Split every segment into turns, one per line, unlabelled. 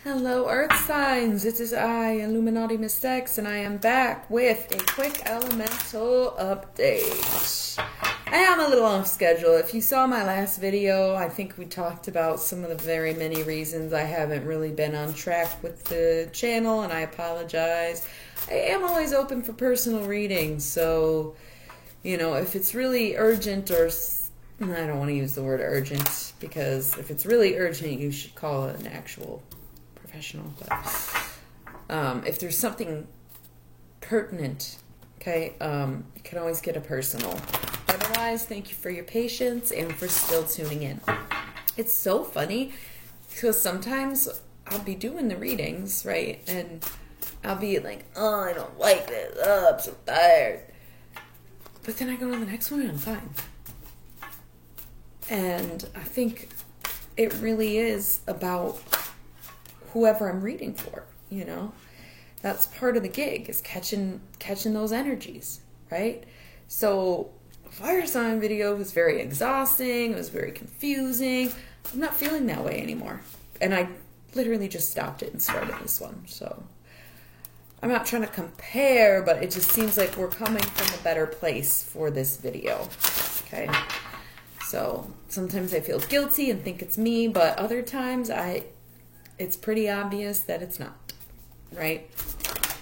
Hello Earth signs, it is I, Illuminati Miss X, and I am back with a quick elemental update. I am a little off schedule. If you saw my last video, I think we talked about some of the very many reasons I haven't really been on track with the channel, and I apologize. I am always open for personal readings, so, you know, if it's really urgent or... I don't want to use the word urgent, because if it's really urgent, you should call it an actual professional. But if there's something pertinent, okay, you can always get a personal. Otherwise, thank you for your patience and for still tuning in. It's so funny because sometimes I'll be doing the readings, right, and I'll be like, oh, I don't like this, oh, I'm so tired. But then I go to the next one and I'm fine. And I think it really is about whoever I'm reading for, you know? That's part of the gig, is catching those energies, right? So fire sign video was very exhausting, it was very confusing. I'm not feeling that way anymore. And I literally just stopped it and started this one. So I'm not trying to compare, but it just seems like we're coming from a better place for this video, okay? So sometimes I feel guilty and think it's me, but other times it's pretty obvious that it's not, right?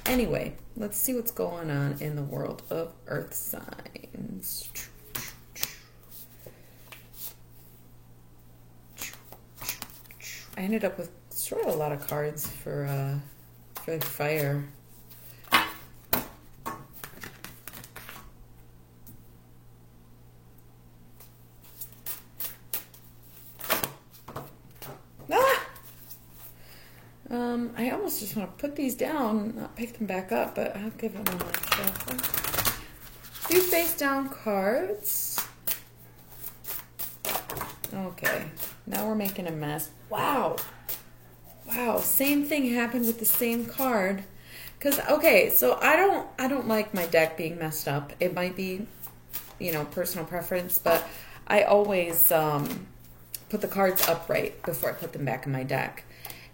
Anyway, let's see what's going on in the world of Earth signs. I ended up with sort of a lot of cards for fire. I almost just want to put these down, not pick them back up, but I'll give them a shuffle. Two face down cards. Okay, now we're making a mess. Wow. Wow, same thing happened with the same card. Cause okay, so I don't like my deck being messed up. It might be, you know, personal preference, but I always put the cards upright before I put them back in my deck.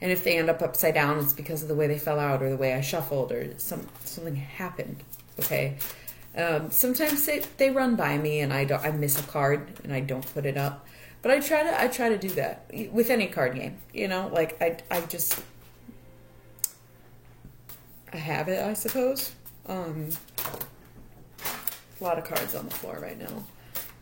And if they end up upside down, it's because of the way they fell out or the way I shuffled or something happened, okay? Sometimes they run by me and I miss a card and I don't put it up. But I try to do that with any card game, you know? Like, I have it, I suppose. A lot of cards on the floor right now.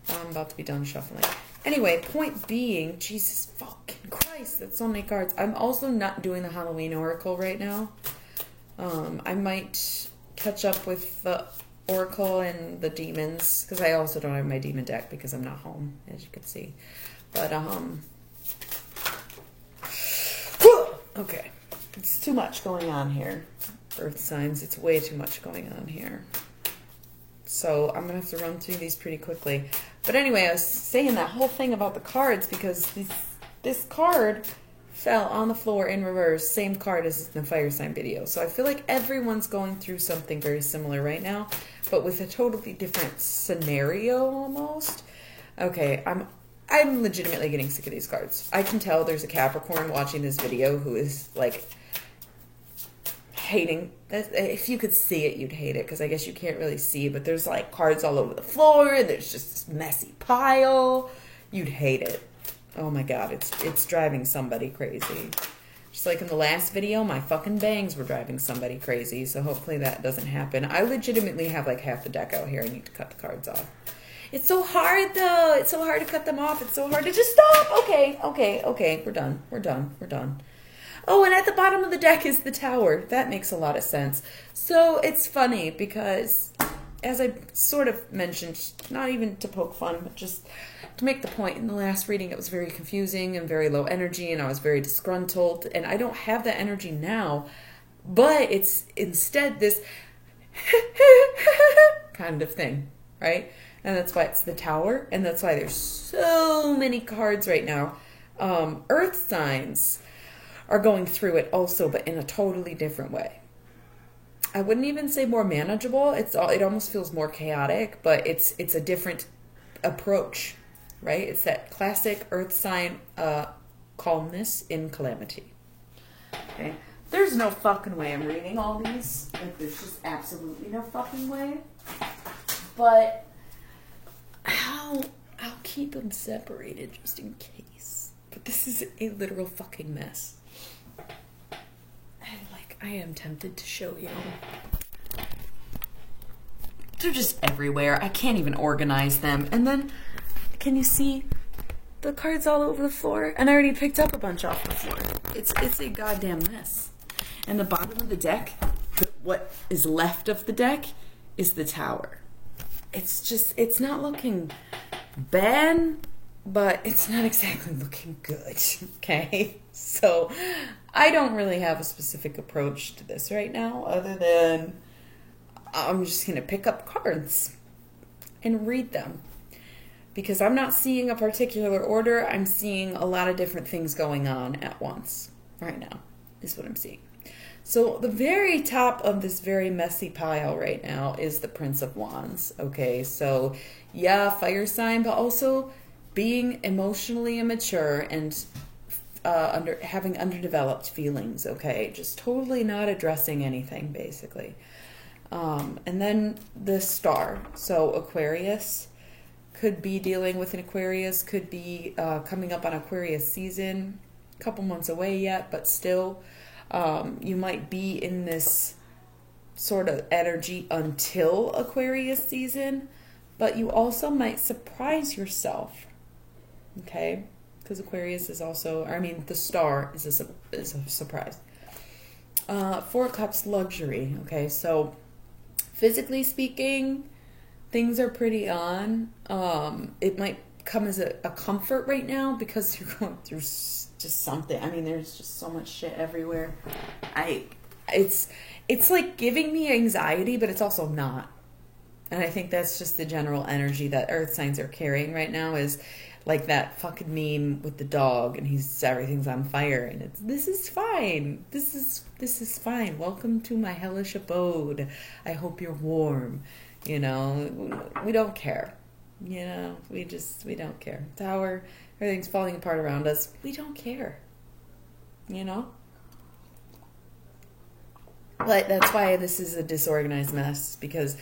I'm about to be done shuffling. Anyway, point being, Jesus fucking Christ, that's so many cards. I'm also not doing the Halloween Oracle right now. I might catch up with the Oracle and the Demons, because I also don't have my Demon deck because I'm not home, as you can see. But, okay. It's too much going on here. Earth signs, it's way too much going on here. So I'm going to have to run through these pretty quickly. But anyway, I was saying that whole thing about the cards because this card fell on the floor in reverse, same card as the fire sign video. So I feel like everyone's going through something very similar right now, but with a totally different scenario almost. Okay, I'm legitimately getting sick of these cards. I can tell there's a Capricorn watching this video who is like hating. If you could see it, you'd hate it, because I guess you can't really see, but there's like cards all over the floor and there's just this messy pile. You'd hate it. Oh my god, it's driving somebody crazy. Just like in the last video, my fucking bangs were driving somebody crazy, so hopefully that doesn't happen. I legitimately have like half the deck out here. I need to cut the cards off. It's so hard though. It's so hard to cut them off. It's so hard to just stop. Okay. We're done. Oh, and at the bottom of the deck is the tower. That makes a lot of sense. So it's funny because, as I sort of mentioned, not even to poke fun, but just to make the point, in the last reading it was very confusing and very low energy, and I was very disgruntled, and I don't have that energy now, but it's instead this kind of thing, right? And that's why it's the tower, and that's why there's so many cards right now. Earth signs are going through it also, but in a totally different way. I wouldn't even say more manageable. It almost feels more chaotic, but it's a different approach, right? It's that classic Earth sign calmness in calamity. Okay? There's no fucking way I'm reading all these. Like, there's just absolutely no fucking way. But I'll keep them separated just in case. But this is a literal fucking mess. And, like, I am tempted to show you. They're just everywhere. I can't even organize them. And then, can you see the cards all over the floor? And I already picked up a bunch off the floor. It's a goddamn mess. And the bottom of the deck, what is left of the deck, is the Tower. It's not looking bad, but it's not exactly looking good, okay? So I don't really have a specific approach to this right now, other than I'm just going to pick up cards and read them. Because I'm not seeing a particular order, I'm seeing a lot of different things going on at once right now, is what I'm seeing. So the very top of this very messy pile right now is the Prince of Wands. Okay, so yeah, fire sign, but also being emotionally immature and having underdeveloped feelings. Okay, just totally not addressing anything, basically. And then the Star. So Aquarius could be dealing with an Aquarius, could be coming up on Aquarius season, a couple months away yet, but still. You might be in this sort of energy until Aquarius season, but you also might surprise yourself, okay? Because Aquarius is also, the Star is a surprise. Four of Cups, luxury, okay? So physically speaking, things are pretty on. It might come as a comfort right now because you're going through just something. There's just so much shit everywhere. It's like giving me anxiety, but it's also not. And I think that's just the general energy that earth signs are carrying right now, is like that fucking meme with the dog and everything's on fire and this is fine. This is fine. Welcome to my hellish abode. I hope you're warm. We don't care. We don't care. Tower, everything's falling apart around us. We don't care. But that's why this is a disorganized mess, because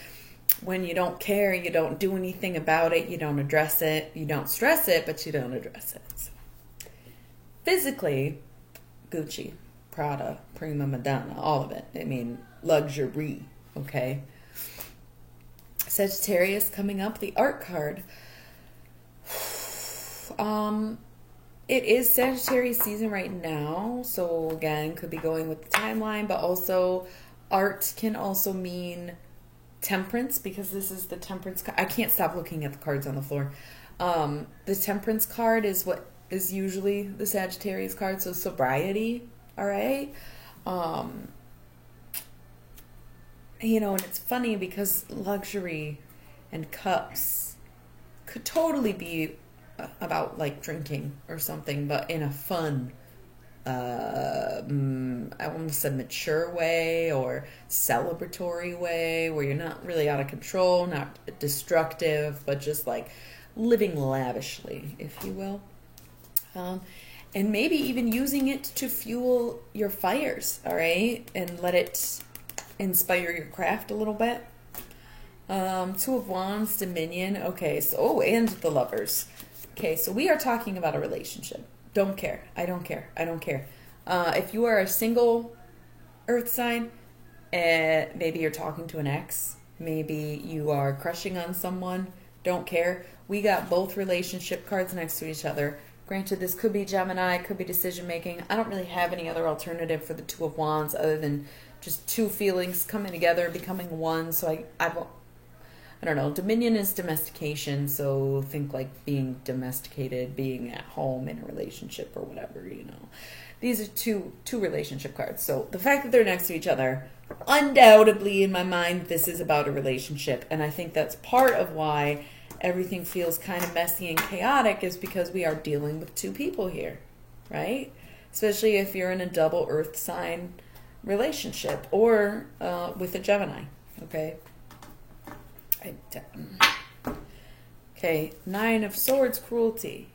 when you don't care, you don't do anything about it, you don't address it, you don't stress it, but you don't address it. So, physically, Gucci, Prada, Prima Madonna, all of it. Luxury, okay? Sagittarius coming up, the art card. It is Sagittarius season right now, so again, could be going with the timeline, but also art can also mean temperance, because this is the temperance card. I can't stop looking at the cards on the floor. The temperance card is what is usually the Sagittarius card, so sobriety, all right? And it's funny because luxury and cups could totally be about like drinking or something, but in a fun, I almost said mature way or celebratory way, where you're not really out of control, not destructive, but just like living lavishly, if you will. And maybe even using it to fuel your fires, all right? And let it inspire your craft a little bit. Two of Wands, Dominion. Okay, so, and the Lovers. Okay, so we are talking about a relationship. Don't care. I don't care. I don't care. If you are a single earth sign, maybe you're talking to an ex. Maybe you are crushing on someone. Don't care. We got both relationship cards next to each other. Granted, this could be Gemini, could be decision making. I don't really have any other alternative for the Two of Wands other than just two feelings coming together, becoming one. So I don't know. Dominion is domestication, so think like being domesticated, being at home in a relationship or whatever, These are two relationship cards. So the fact that they're next to each other, undoubtedly in my mind, this is about a relationship. And I think that's part of why everything feels kind of messy and chaotic, is because we are dealing with two people here, right? Especially if you're in a double earth sign relationship or with a Gemini, okay? Okay, Nine of Swords, cruelty.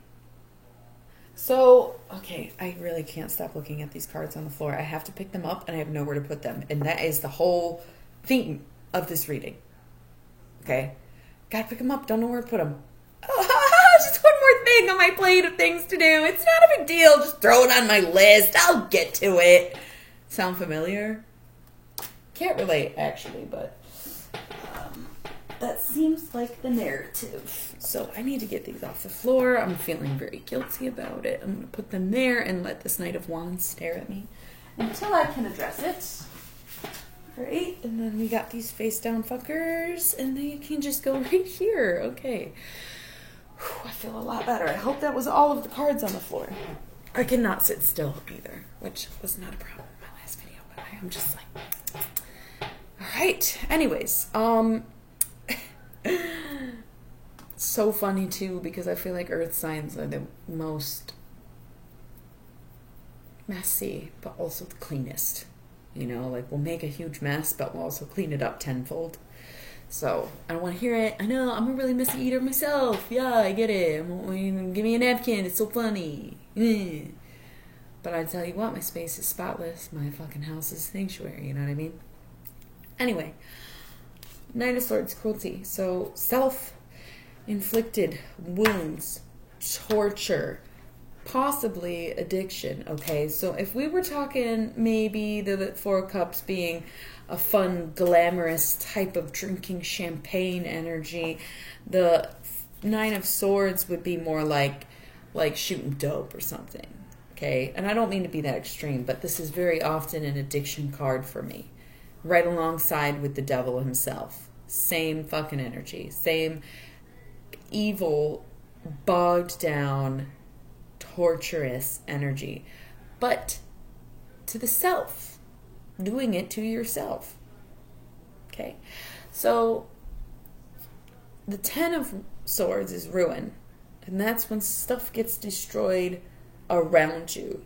So, okay, I really can't stop looking at these cards on the floor. I have to pick them up and I have nowhere to put them. And that is the whole theme of this reading. Okay? Gotta pick them up, don't know where to put them. Oh, just one more thing on my plate of things to do. It's not a big deal. Just throw it on my list. I'll get to it. Sound familiar? Can't relate, actually, but that seems like the narrative. So I need to get these off the floor. I'm feeling very guilty about it. I'm going to put them there and let this Knight of Wands stare at me until I can address it. Right, and then we got these face down fuckers, and they can just go right here. Okay. Whew, I feel a lot better. I hope that was all of the cards on the floor. I cannot sit still either, which was not a problem in my last video, but I am just like... Alright, anyways, so funny too, because I feel like earth signs are the most messy, but also the cleanest. You know, like we'll make a huge mess, but we'll also clean it up tenfold. So I don't want to hear it. I know, I'm a really messy eater myself. Yeah, I get it. Give me a napkin. It's so funny. But I tell you what, my space is spotless. My fucking house is sanctuary. You know what I mean? Anyway, Knight of Swords, cruelty. So self-inflicted wounds, torture, possibly addiction. Okay, so if we were talking maybe the Four of Cups being a fun, glamorous type of drinking champagne energy, the Nine of Swords would be more like shooting dope or something. Okay, and I don't mean to be that extreme, but this is very often an addiction card for me, right alongside with the devil himself. Same fucking energy, same evil, bogged down, torturous energy, but to the self, doing it to yourself. Okay, so the Ten of Swords is ruin, and that's when stuff gets destroyed around you.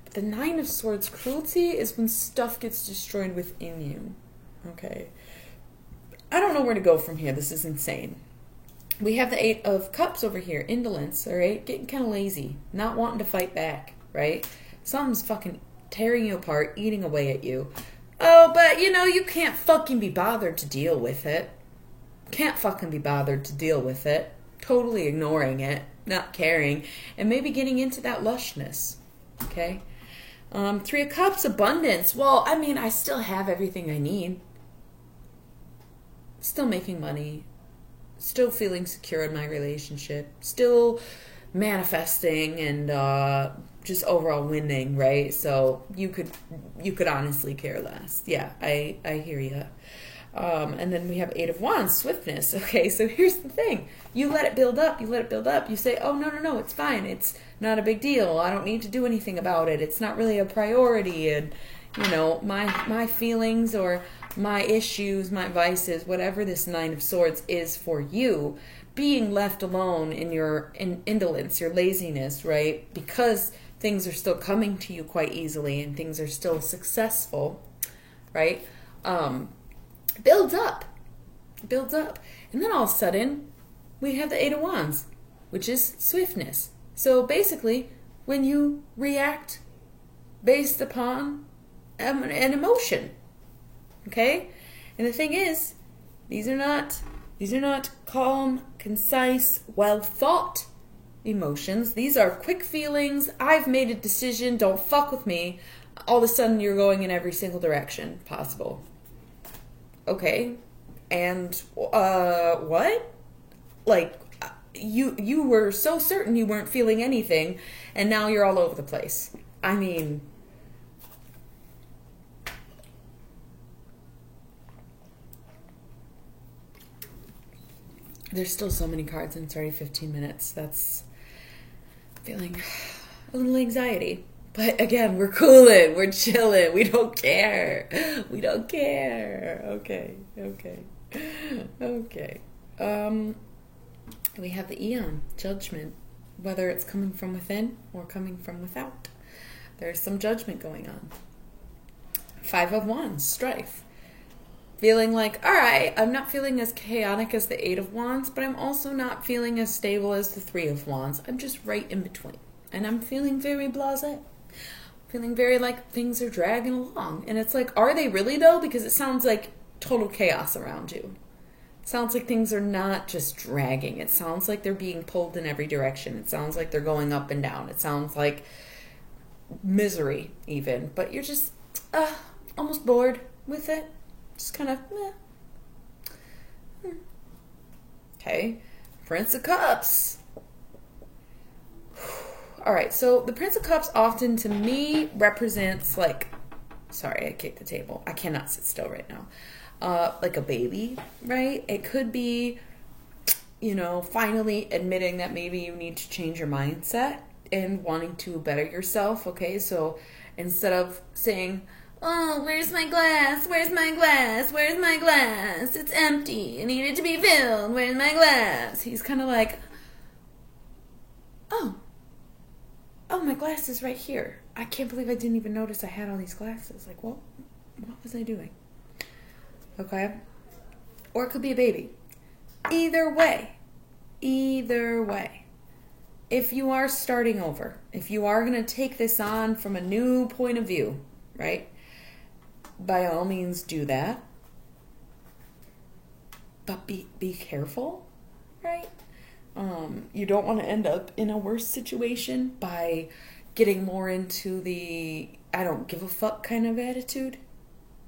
But the Nine of Swords, cruelty, is when stuff gets destroyed within you. Okay, I don't know where to go from here. This is insane. We have the Eight of Cups over here. Indolence, all right? Getting kind of lazy. Not wanting to fight back, right? Something's fucking tearing you apart, eating away at you. Oh, but, you know, you can't fucking be bothered to deal with it. Can't fucking be bothered to deal with it. Totally ignoring it. Not caring. And maybe getting into that lushness, okay? Three of Cups, abundance. Well, I mean, I still have everything I need. Still making money. Still feeling secure in my relationship, still manifesting and just overall winning, right? So you could honestly care less. Yeah, I hear you. And then we have Eight of Wands, swiftness. Okay, so here's the thing. You let it build up. You let it build up. You say, oh, no, it's fine. It's not a big deal. I don't need to do anything about it. It's not really a priority. And, you know, my feelings or my issues, my vices, whatever this Nine of Swords is for you, being left alone in your indolence, your laziness, right? Because things are still coming to you quite easily and things are still successful, right? Builds up. And then all of a sudden, we have the Eight of Wands, which is swiftness. So basically, when you react based upon an emotion, okay? And the thing is, these are not calm, concise, well-thought emotions. These are quick feelings. I've made a decision. Don't fuck with me. All of a sudden, you're going in every single direction possible. Okay. And, what? Like, you were so certain you weren't feeling anything, and now you're all over the place. I mean... There's still so many cards and it's already 15 minutes. That's feeling a little anxiety. But again, we're cooling. We're chilling. We don't care. We don't care. Okay. We have the Eon, judgment. Whether it's coming from within or coming from without. There's some judgment going on. Five of Wands, strife. Feeling like, all right, I'm not feeling as chaotic as the Eight of Wands, but I'm also not feeling as stable as the Three of Wands. I'm just right in between. And I'm feeling very blasé. Feeling very like things are dragging along. And it's like, are they really though? Because it sounds like total chaos around you. It sounds like things are not just dragging. It sounds like they're being pulled in every direction. It sounds like they're going up and down. It sounds like misery even. But you're just almost bored with it. Just kind of meh. Okay. Prince of Cups. All right, so the Prince of Cups often to me represents like, sorry, I kicked the table. I cannot sit still right now. Like a baby, right? It could be, you know, finally admitting that maybe you need to change your mindset and wanting to better yourself, okay? So instead of saying, oh, where's my glass? Where's my glass? Where's my glass? It's empty. I need it to be filled. Where's my glass? He's kind of like, oh, my glass is right here. I can't believe I didn't even notice I had all these glasses. Like, what was I doing? Okay? Or it could be a baby. Either way, if you are starting over, if you are going to take this on from a new point of view, right? By all means do that. But be careful, right? You don't want to end up in a worse situation by getting more into the I don't give a fuck kind of attitude,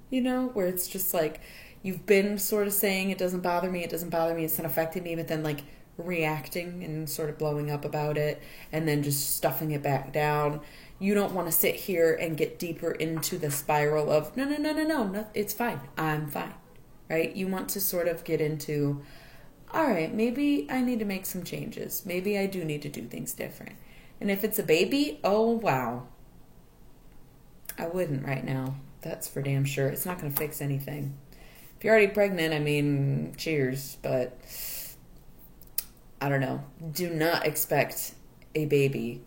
you know, where it's just like you've been sort of saying it doesn't bother me, it's not affecting me, but then like reacting and sort of blowing up about it and then just stuffing it back down. You don't want to sit here and get deeper into the spiral of no, it's fine, I'm fine, right? You want to sort of get into, all right, maybe I need to make some changes. Maybe I do need to do things different. And if it's a baby, oh, wow. I wouldn't right now. That's for damn sure. It's not going to fix anything. If you're already pregnant, I mean, cheers. But I don't know. Do not expect a baby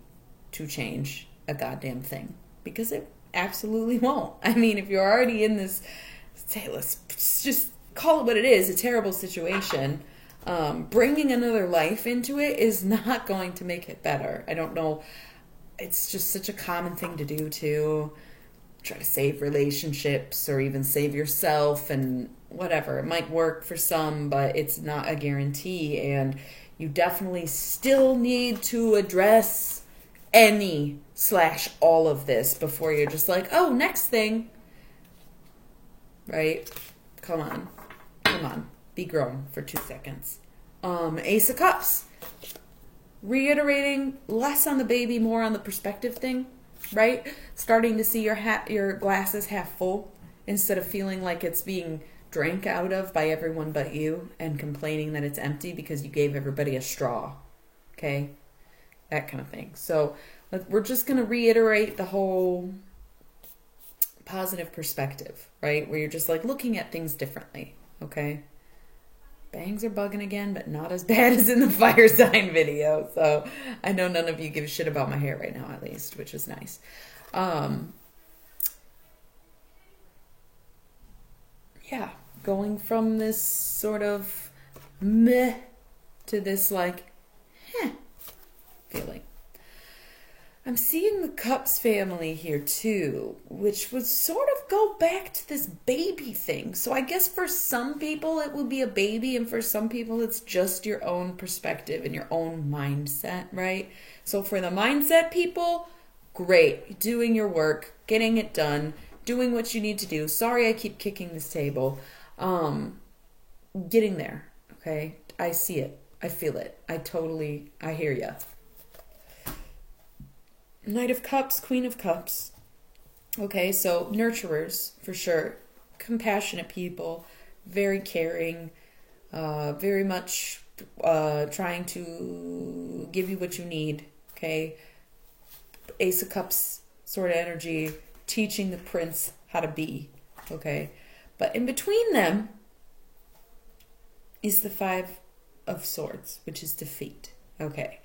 to change a goddamn thing. Because it absolutely won't. I mean, if you're already in this, say, let's just call it what it is, a terrible situation. Bringing another life into it is not going to make it better. I don't know. It's just such a common thing to do to try to save relationships or even save yourself and whatever. It might work for some, but it's not a guarantee. And you definitely still need to address any/all of this before you're just like, oh, next thing. Right? Come on. Be grown for 2 seconds. Ace of Cups. Reiterating less on the baby, more on the perspective thing, right? Starting to see your glasses half full instead of feeling like it's being drank out of by everyone but you and complaining that it's empty because you gave everybody a straw, okay? That kind of thing. So we're just going to reiterate the whole positive perspective, right? Where you're just like looking at things differently, okay? Bangs are bugging again, but not as bad as in the fire sign video. So I know none of you give a shit about my hair right now, at least, which is nice. Yeah, going from this sort of meh to this like heh feeling. I'm seeing the Cups family here too, which would sort of go back to this baby thing. So I guess for some people it will be a baby, and for some people it's just your own perspective and your own mindset, right? So for the mindset people, great. Doing your work, getting it done, doing what you need to do. Sorry I keep kicking this table. Getting there, okay? I see it. I feel it. I hear ya. Knight of Cups, Queen of Cups. Okay, so nurturers, for sure. Compassionate people, very caring, very much trying to give you what you need, okay? Ace of Cups sort of energy, teaching the prince how to be, okay? But in between them is the Five of Swords, which is defeat, okay?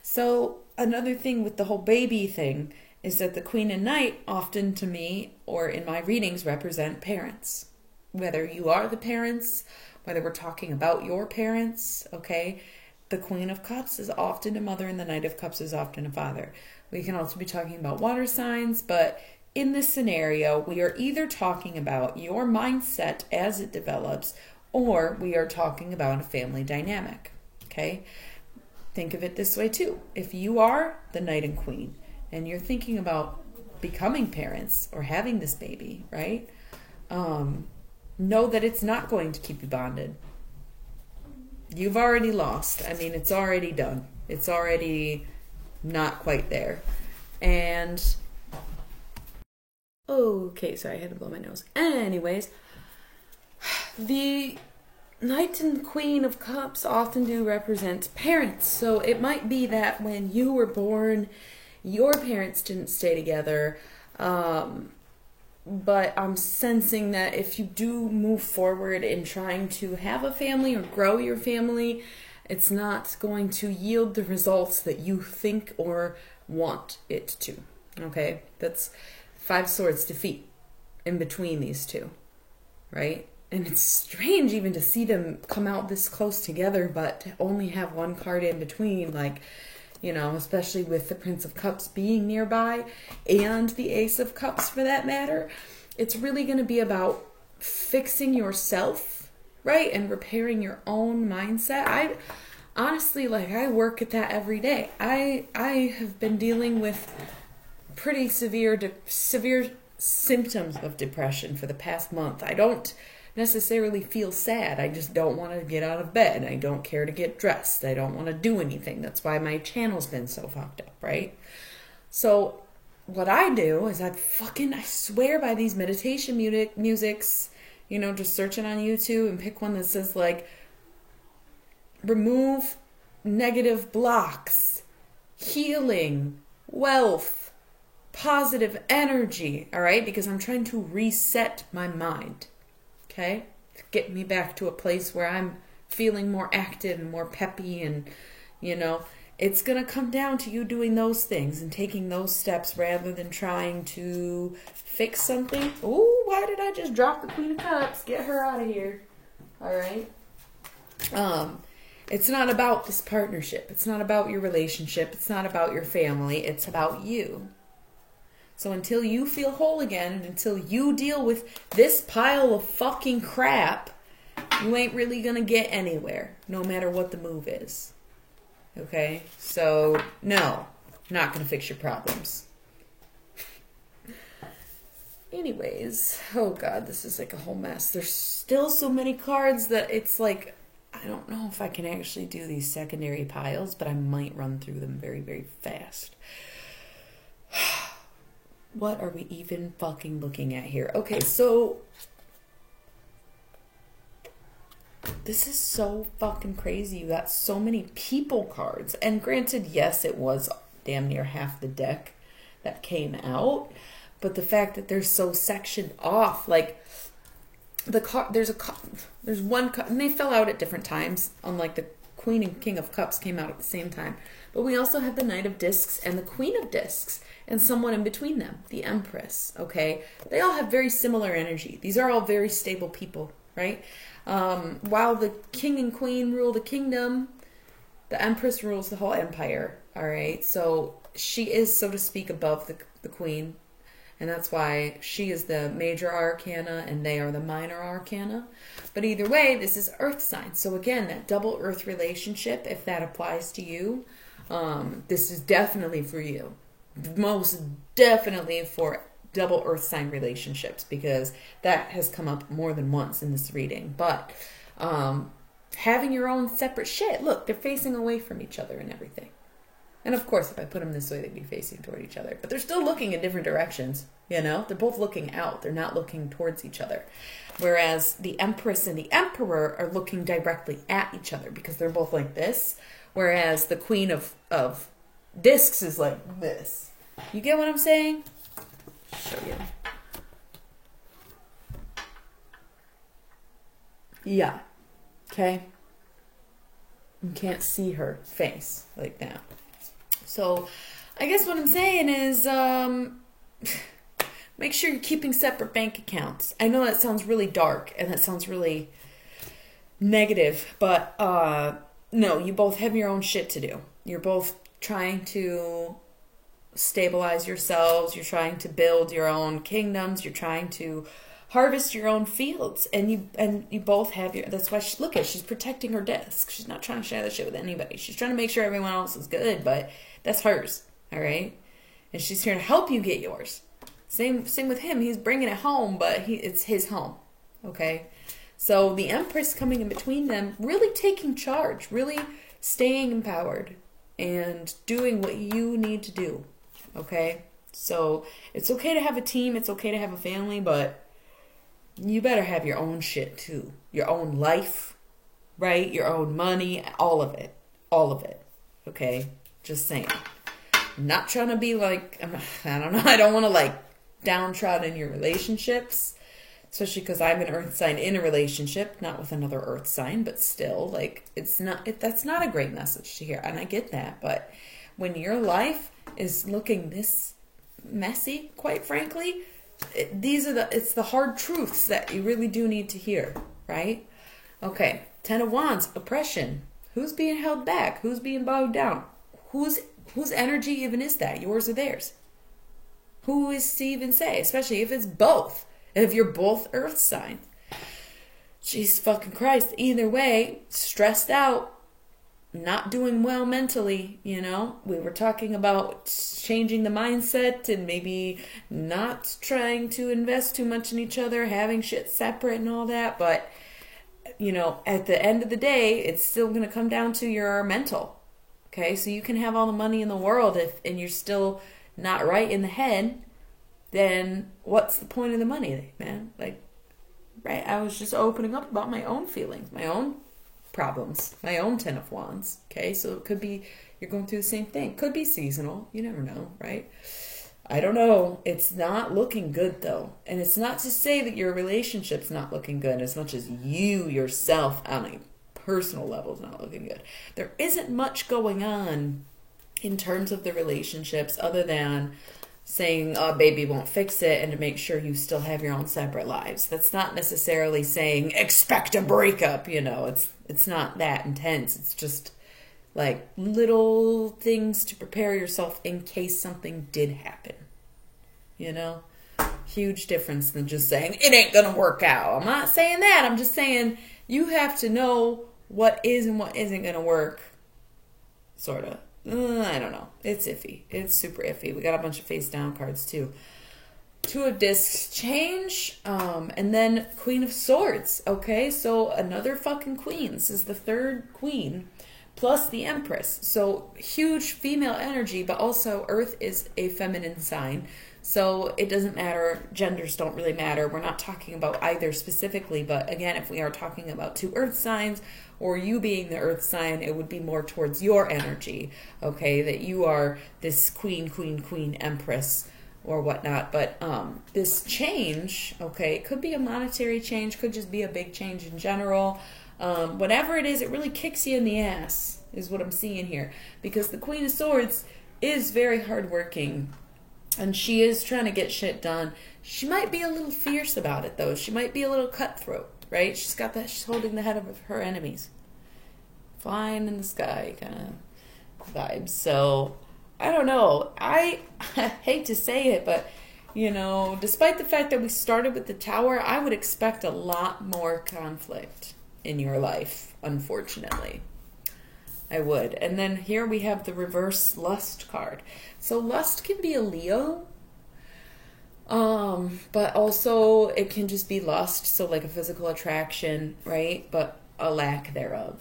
So another thing with the whole baby thing is that the Queen and Knight often to me, or in my readings, represent parents. Whether you are the parents, whether we're talking about your parents, okay? The Queen of Cups is often a mother and the Knight of Cups is often a father. We can also be talking about water signs, but in this scenario, we are either talking about your mindset as it develops, or we are talking about a family dynamic, okay? Think of it this way too. If you are the knight and queen, and you're thinking about becoming parents or having this baby, right? Know that it's not going to keep you bonded. You've already lost. I mean, it's already done. It's already not quite there. And, okay, sorry, I had to blow my nose. Anyways, the Knight and Queen of Cups often do represent parents. So it might be that when you were born, your parents didn't stay together. But I'm sensing that if you do move forward in trying to have a family or grow your family, it's not going to yield the results that you think or want it to. Okay? That's 5 swords defeat in between these two, right? And it's strange even to see them come out this close together, but to only have one card in between, like, you know, especially with the Prince of Cups being nearby and the Ace of Cups for that matter. It's really going to be about fixing yourself, right? And repairing your own mindset. I honestly, like, I work at that every day. I have been dealing with pretty severe symptoms of depression for the past month. I don't necessarily feel sad. I just don't want to get out of bed. I don't care to get dressed. I don't want to do anything. That's why my channel's been so fucked up, right? So what I do is I swear by these meditation musics, you know, just searching on YouTube and pick one that says like, remove negative blocks, healing, wealth, positive energy, all right? Because I'm trying to reset my mind. Okay? Get me back to a place where I'm feeling more active and more peppy, and, you know, it's going to come down to you doing those things and taking those steps rather than trying to fix something. Oh, why did I just drop the Queen of Cups? Get her out of here. All right? It's not about this partnership. It's not about your relationship. It's not about your family. It's about you. So until you feel whole again, and until you deal with this pile of fucking crap, you ain't really gonna get anywhere, no matter what the move is. Okay? So, no, not gonna fix your problems. Anyways, oh god, this is like a whole mess. There's still so many cards that it's like, I don't know if I can actually do these secondary piles, but I might run through them very, very fast. What are we even fucking looking at here? Okay, so this is so fucking crazy. You got so many people cards. And granted, yes, it was damn near half the deck that came out. But the fact that they're so sectioned off, like the card, there's one card, and they fell out at different times, unlike the Queen and King of Cups came out at the same time. But we also have the Knight of Discs and the Queen of Discs, and someone in between them, the Empress, okay? They all have very similar energy. These are all very stable people, right? While the King and Queen rule the kingdom, the Empress rules the whole empire, all right? So she is, so to speak, above the Queen, and that's why she is the major arcana and they are the minor arcana. But either way, this is Earth signs. So again, that double Earth relationship, if that applies to you, this is definitely for you. Most definitely for double Earth sign relationships, because that has come up more than once in this reading. But having your own separate shit. Look, they're facing away from each other and everything. And of course, if I put them this way, they'd be facing toward each other. But they're still looking in different directions, you know? They're both looking out. They're not looking towards each other. Whereas the Empress and the Emperor are looking directly at each other because they're both like this. Whereas the Queen of Discs is like this. You get what I'm saying? Show you. Yeah. Okay? You can't see her face like that. So, I guess what I'm saying is, make sure you're keeping separate bank accounts. I know that sounds really dark and that sounds really negative, but no, you both have your own shit to do. You're both trying to stabilize yourselves. You're trying to build your own kingdoms. You're trying to harvest your own fields, and you both have your. That's why she's protecting her desk. She's not trying to share that shit with anybody. She's trying to make sure everyone else is good, but that's hers, all right. And she's here to help you get yours. Same with him. He's bringing it home, but it's his home, okay. So the Empress coming in between them, really taking charge, really staying empowered, and doing what you need to do, okay. So it's okay to have a team. It's okay to have a family, but you better have your own shit too. Your own life, right? Your own money, all of it. All of it. Okay? Just saying. I'm not trying to be like, I don't know, I don't want to like downtrodden in your relationships. Especially because I'm an earth sign in a relationship, not with another earth sign, but still, like, that's not a great message to hear. And I get that. But when your life is looking this messy, quite frankly, it's the hard truths that you really do need to hear, right? Okay, Ten of Wands, oppression. Who's being held back? Who's being bogged down? Whose energy even is that? Yours or theirs? Who is to even say? Especially if it's both. If you're both earth signs. Jesus fucking Christ. Either way, stressed out, not doing well mentally, you know. We were talking about changing the mindset and maybe not trying to invest too much in each other, having shit separate and all that. But, you know, at the end of the day, it's still going to come down to your mental. Okay, so you can have all the money in the world and you're still not right in the head, then what's the point of the money, man? Like, right? I was just opening up about my own feelings, my own problems, my own Ten of Wands. Okay, so it could be you're going through the same thing. Could be seasonal. You never know, right? I don't know. It's not looking good, though. And it's not to say that your relationship's not looking good as much as you yourself on a personal level is not looking good. There isn't much going on in terms of the relationships other than saying, oh, baby won't fix it, and to make sure you still have your own separate lives. That's not necessarily saying expect a breakup, you know. It's not that intense. It's just like little things to prepare yourself in case something did happen, you know. Huge difference than just saying it ain't gonna work out. I'm not saying that. I'm just saying you have to know what is and what isn't gonna work, sort of. I don't know. It's iffy. It's super iffy. We got a bunch of face down cards too. Two of Discs, change, and then Queen of Swords. Okay, so another fucking queen. This is the third queen, plus the Empress. So huge female energy, but also Earth is a feminine sign. So it doesn't matter. Genders don't really matter. We're not talking about either specifically, but again, if we are talking about two Earth signs, or you being the Earth sign, it would be more towards your energy, okay, that you are this queen, Empress, or whatnot. But this change, okay, it could be a monetary change, could just be a big change in general. Whatever it is, it really kicks you in the ass, is what I'm seeing here. Because the Queen of Swords is very hardworking, and she is trying to get shit done. She might be a little fierce about it, though. She might be a little cutthroat. Right? She's got that, she's holding the head of her enemies. Flying in the sky kind of vibes. So, I don't know. I hate to say it, but, you know, despite the fact that we started with the Tower, I would expect a lot more conflict in your life, unfortunately. I would. And then here we have the reverse Lust card. So, Lust can be a Leo. But also it can just be lust, so like a physical attraction, right? But a lack thereof.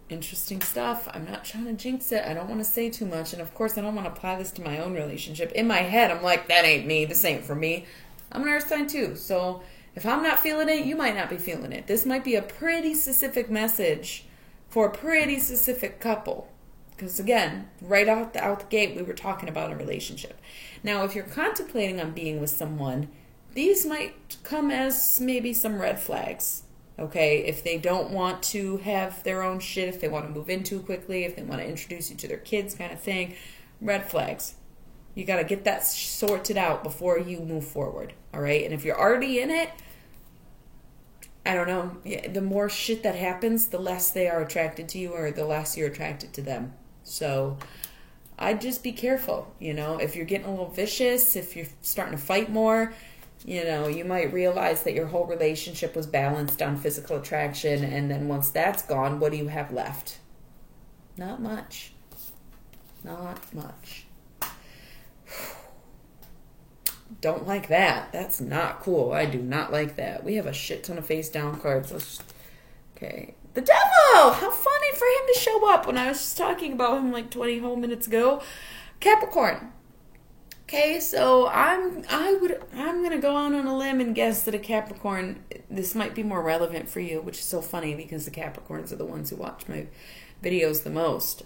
Interesting stuff. I'm not trying to jinx it. I don't want to say too much. And of course, I don't want to apply this to my own relationship. In my head, I'm like, that ain't me. This ain't for me. I'm an earth sign too. So if I'm not feeling it, you might not be feeling it. This might be a pretty specific message for a pretty specific couple. Because again, right out the gate, we were talking about a relationship. Now, if you're contemplating on being with someone, these might come as maybe some red flags. Okay, if they don't want to have their own shit, if they want to move in too quickly, if they want to introduce you to their kids kind of thing, red flags. You got to get that sorted out before you move forward. All right, and if you're already in it, I don't know, the more shit that happens, the less they are attracted to you or the less you're attracted to them. So I'd just be careful, you know, if you're getting a little vicious, if you're starting to fight more, you know, you might realize that your whole relationship was balanced on physical attraction, and then once that's gone, what do you have left? Not much. Not much. Don't like that. That's not cool. I do not like that. We have a shit ton of face down cards. Okay. The devil! How funny for him to show up when I was just talking about him like 20 whole minutes ago. Capricorn. Okay, so I'm gonna go out on a limb and guess that a Capricorn, this might be more relevant for you, which is so funny because the Capricorns are the ones who watch my videos the most.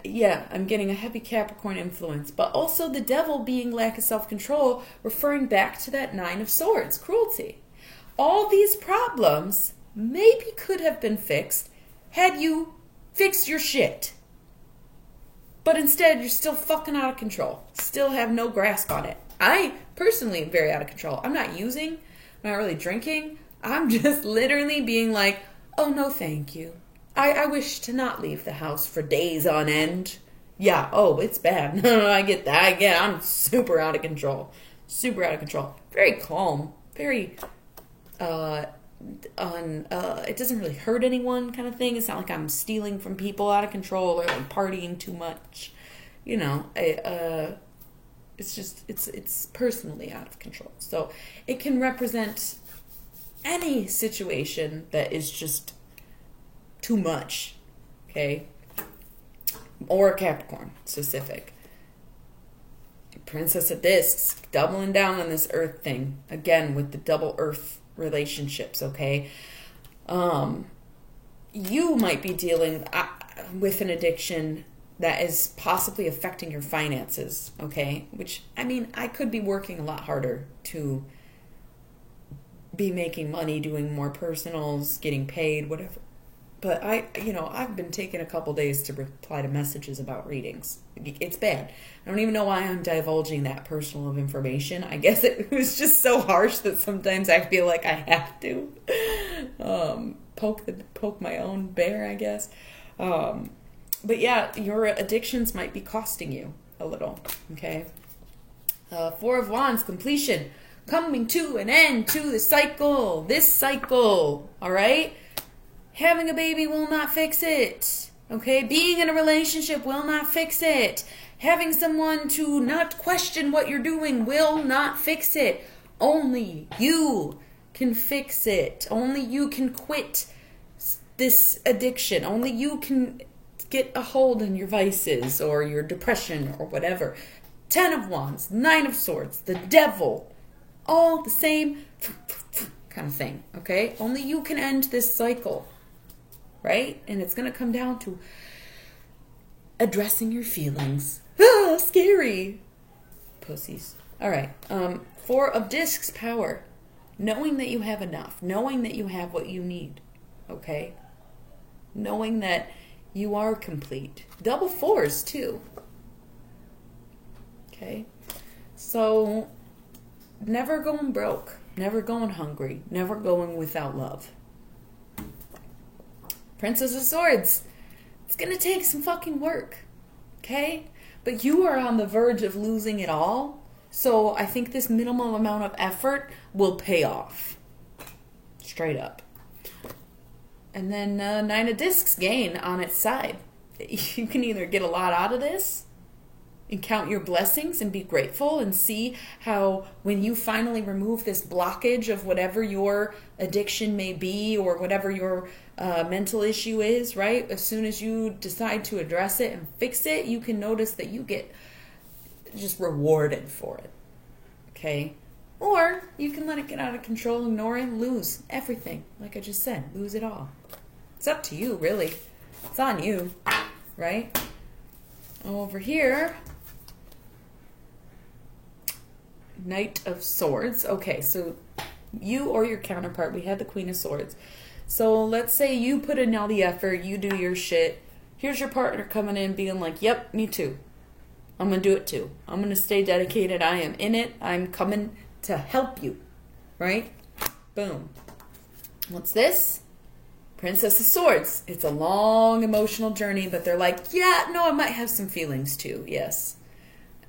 Yeah, I'm getting a heavy Capricorn influence, but also the devil being lack of self-control, referring back to that Nine of Swords, cruelty. All these problems maybe could have been fixed had you fixed your shit. But instead, you're still fucking out of control. Still have no grasp on it. I personally am very out of control. I'm not using, I'm not really drinking. I'm just literally being like, oh no thank you. I wish to not leave the house for days on end. Yeah, oh, it's bad. No, I get that. I'm super out of control. Super out of control. Very calm. Very, it doesn't really hurt anyone kind of thing. It's not like I'm stealing from people out of control or like partying too much. You know, it's just, it's personally out of control. So it can represent any situation that is just too much, okay? Or a Capricorn specific. Princess of Discs, doubling down on this earth thing. Again, with the double earth relationships, okay? You might be dealing with an addiction that is possibly affecting your finances, okay? Which, I mean, I could be working a lot harder to be making money, doing more personals, getting paid, whatever. But I've been taking a couple days to reply to messages about readings. It's bad. I don't even know why I'm divulging that personal of information. I guess it was just so harsh that sometimes I feel like I have to poke my own bear, I guess. But yeah, your addictions might be costing you a little. Okay. Four of Wands, completion, coming to an end to the cycle. This cycle, all right. Having a baby will not fix it, okay? Being in a relationship will not fix it. Having someone to not question what you're doing will not fix it. Only you can fix it. Only you can quit this addiction. Only you can get a hold on your vices or your depression or whatever. 10 of Wands, 9 of Swords, the devil, all the same kind of thing, okay? Only you can end this cycle. Right? And it's going to come down to addressing your feelings. Ah, scary. Pussies. All right. 4 of Discs, power. Knowing that you have enough. Knowing that you have what you need. Okay? Knowing that you are complete. Double 4s, too. Okay? So, never going broke. Never going hungry. Never going without love. Princess of Swords. It's going to take some fucking work. Okay? But you are on the verge of losing it all. So I think this minimal amount of effort will pay off. Straight up. And then 9 of Discs, gain on its side. You can either get a lot out of this and count your blessings and be grateful and see how when you finally remove this blockage of whatever your addiction may be or whatever your mental issue is, right? As soon as you decide to address it and fix it, you can notice that you get just rewarded for it, okay? Or you can let it get out of control, ignore it, and lose everything. Like I just said, lose it all. It's up to you, really. It's on you, right? Over here, Knight of Swords. Okay, so you or your counterpart, we had the Queen of Swords. So let's say you put in all the effort, you do your shit. Here's your partner coming in being like, yep, me too. I'm going to do it too. I'm going to stay dedicated. I am in it. I'm coming to help you. Right? Boom. What's this? Princess of Swords. It's a long emotional journey, but they're like, yeah, no, I might have some feelings too. Yes,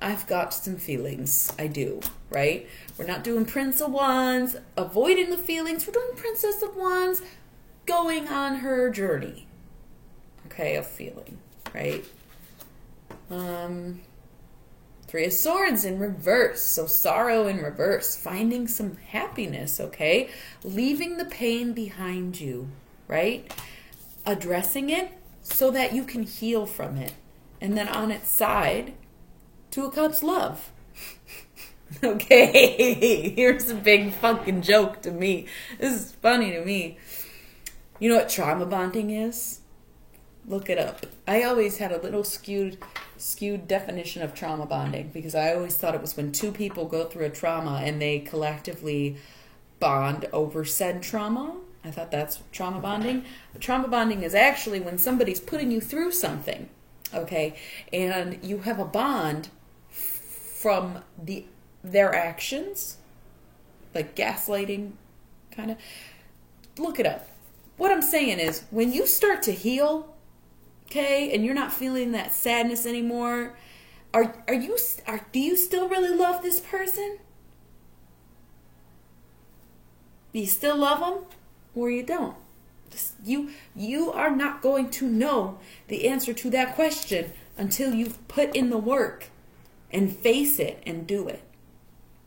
I've got some feelings. I do, right? We're not doing Prince of Wands, avoiding the feelings. We're doing Princess of Wands, going on her journey. Okay, of feeling, right? Three of Swords in reverse. So sorrow in reverse. Finding some happiness, okay? Leaving the pain behind you, right? Addressing it so that you can heal from it. And then on its side, Two of Cups, love. Okay, here's a big fucking joke to me. This is funny to me. You know what trauma bonding is? Look it up. I always had a little skewed definition of trauma bonding because I always thought it was when two people go through a trauma and they collectively bond over said trauma. I thought that's trauma bonding. But trauma bonding is actually when somebody's putting you through something, okay, and you have a bond from their actions, like gaslighting, kind of. Look it up. What I'm saying is, when you start to heal, okay, and you're not feeling that sadness anymore, do you still really love this person? Do you still love them, or you don't? You are not going to know the answer to that question until you've put in the work and face it and do it.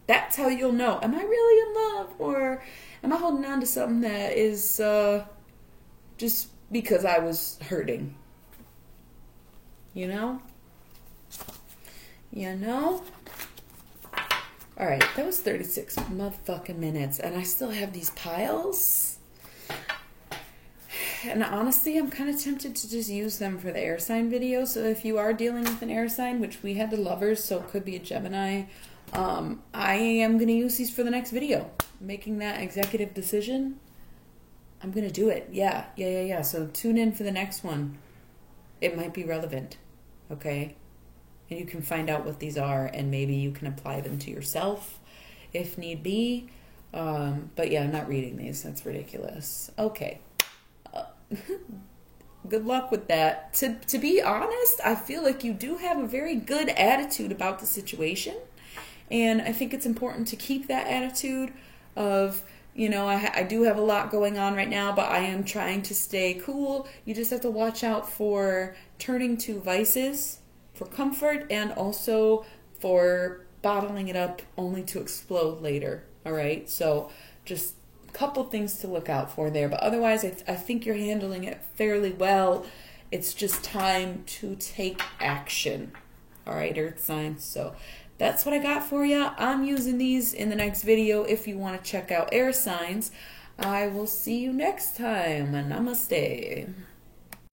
That's how you'll know. Am I really in love, or am I holding on to something that is just because I was hurting? You know? You know? Alright, that was 36 motherfucking minutes, and I still have these piles. And honestly, I'm kind of tempted to just use them for the air sign video. So if you are dealing with an air sign, which we had the Lovers, so it could be a Gemini, I am going to use these for the next video. Making that executive decision, I'm going to do it. Yeah. So tune in for the next one. It might be relevant, okay? And you can find out what these are, and maybe you can apply them to yourself if need be. But yeah, I'm not reading these. That's ridiculous. Okay. Good luck with that. To be honest, I feel like you do have a very good attitude about the situation. And I think it's important to keep that attitude of, you know, I do have a lot going on right now, but I am trying to stay cool. You just have to watch out for turning to vices for comfort and also for bottling it up only to explode later. All right? So just a couple things to look out for there. But otherwise, I think you're handling it fairly well. It's just time to take action. All right, Earth signs. So that's what I got for you. I'm using these in the next video if you want to check out air signs. I will see you next time. Namaste.